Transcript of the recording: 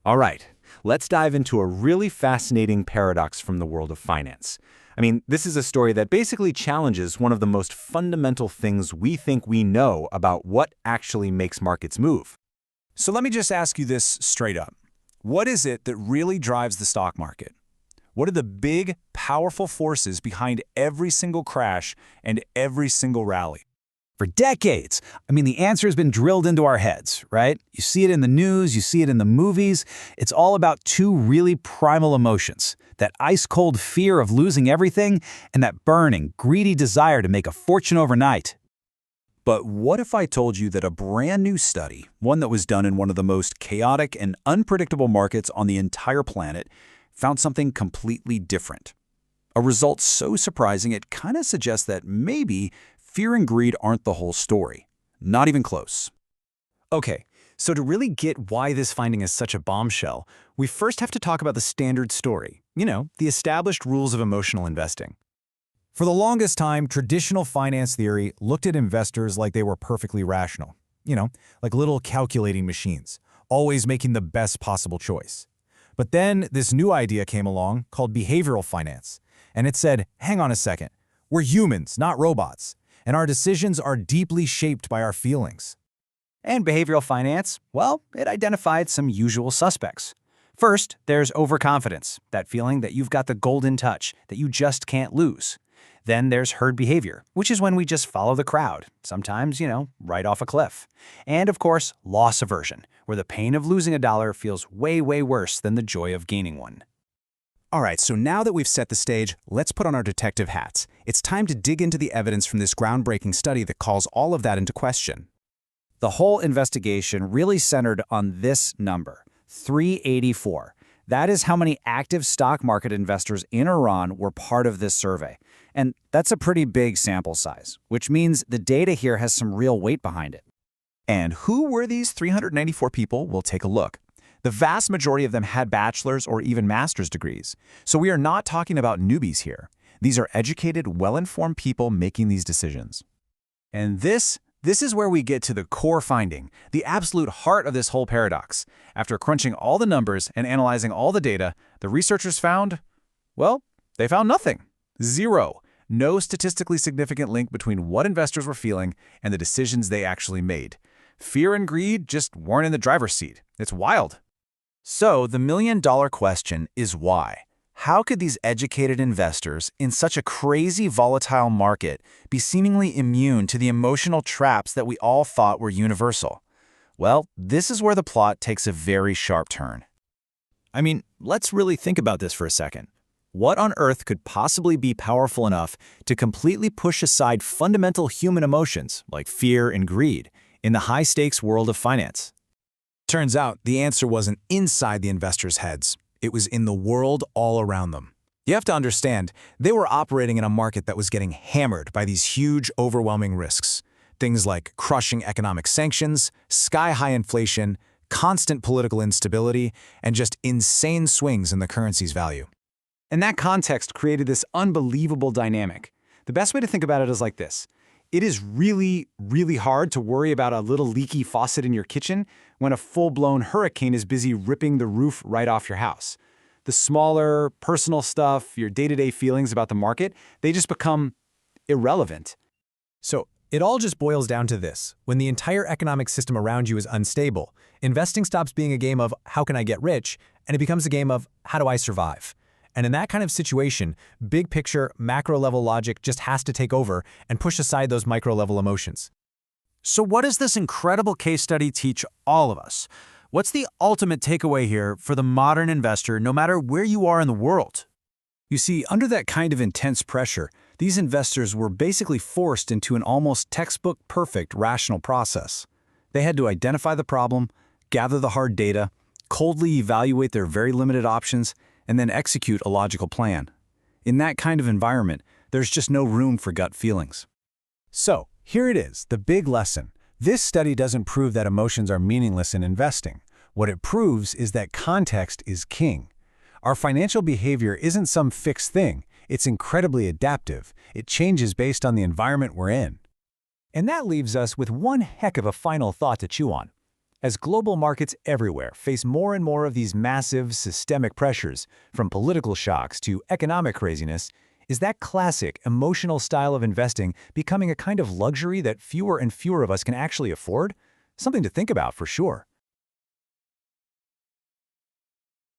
All right, let's dive into a really fascinating paradox from the world of finance. This is a story that basically challenges one of the most fundamental things we think we know about what actually makes markets move. So let me just ask you this straight up. What is it that really drives the stock market? What are the big, powerful forces behind every single crash and every single rally? For decades, the answer has been drilled into our heads, right? You see it in the news, you see it in the movies. It's all about two really primal emotions, that ice-cold fear of losing everything and that burning, greedy desire to make a fortune overnight. But what if I told you that a brand new study, one that was done in one of the most chaotic and unpredictable markets on the entire planet, found something completely different? A result so surprising it kind of suggests that maybe fear and greed aren't the whole story. Not even close. Okay, so to really get why this finding is such a bombshell, we first have to talk about the standard story. The established rules of emotional investing. For the longest time, traditional finance theory looked at investors like they were perfectly rational. Like little calculating machines, always making the best possible choice. But then this new idea came along called behavioral finance. And it said, hang on a second, we're humans, not robots. And our decisions are deeply shaped by our feelings. And behavioral finance, well, it identified some usual suspects. First, there's overconfidence, that feeling that you've got the golden touch, that you just can't lose. Then there's herd behavior, which is when we just follow the crowd, sometimes, right off a cliff. And of course, loss aversion, where the pain of losing a dollar feels way, way worse than the joy of gaining one. All right, so now that we've set the stage, let's put on our detective hats. It's time to dig into the evidence from this groundbreaking study that calls all of that into question. The whole investigation really centered on this number, 384. That is how many active stock market investors in Iran were part of this survey. And that's a pretty big sample size, which means the data here has some real weight behind it. And who were these 394 people? We'll take a look. The vast majority of them had bachelor's or even master's degrees. So we are not talking about newbies here. These are educated, well-informed people making these decisions. And this is where we get to the core finding, the absolute heart of this whole paradox. After crunching all the numbers and analyzing all the data, the researchers found, well, they found nothing. Zero. No statistically significant link between what investors were feeling and the decisions they actually made. Fear and greed just weren't in the driver's seat. It's wild. So the million-dollar question is why? How could these educated investors in such a crazy volatile market be seemingly immune to the emotional traps that we all thought were universal? Well, this is where the plot takes a very sharp turn. Let's really think about this for a second. What on earth could possibly be powerful enough to completely push aside fundamental human emotions like fear and greed in the high-stakes world of finance? Turns out the answer wasn't inside the investors' heads. It was in the world all around them. You have to understand, they were operating in a market that was getting hammered by these huge, overwhelming risks. Things like crushing economic sanctions, sky-high inflation, constant political instability, and just insane swings in the currency's value. And that context created this unbelievable dynamic. The best way to think about it is like this. It is really, really hard to worry about a little leaky faucet in your kitchen when a full-blown hurricane is busy ripping the roof right off your house. The smaller, personal stuff, your day-to-day feelings about the market, they just become irrelevant. So it all just boils down to this. When the entire economic system around you is unstable, investing stops being a game of how can I get rich, and it becomes a game of how do I survive? And in that kind of situation, big picture, macro-level logic just has to take over and push aside those micro-level emotions. So what does this incredible case study teach all of us? What's the ultimate takeaway here for the modern investor, no matter where you are in the world? You see, under that kind of intense pressure, these investors were basically forced into an almost textbook-perfect rational process. They had to identify the problem, gather the hard data, coldly evaluate their very limited options, and then execute a logical plan. In that kind of environment, there's just no room for gut feelings. So, here it is, the big lesson. This study doesn't prove that emotions are meaningless in investing. What it proves is that context is king. Our financial behavior isn't some fixed thing. It's incredibly adaptive. It changes based on the environment we're in. And that leaves us with one heck of a final thought to chew on. As global markets everywhere face more and more of these massive systemic pressures, from political shocks to economic craziness, is that classic emotional style of investing becoming a kind of luxury that fewer and fewer of us can actually afford? Something to think about for sure.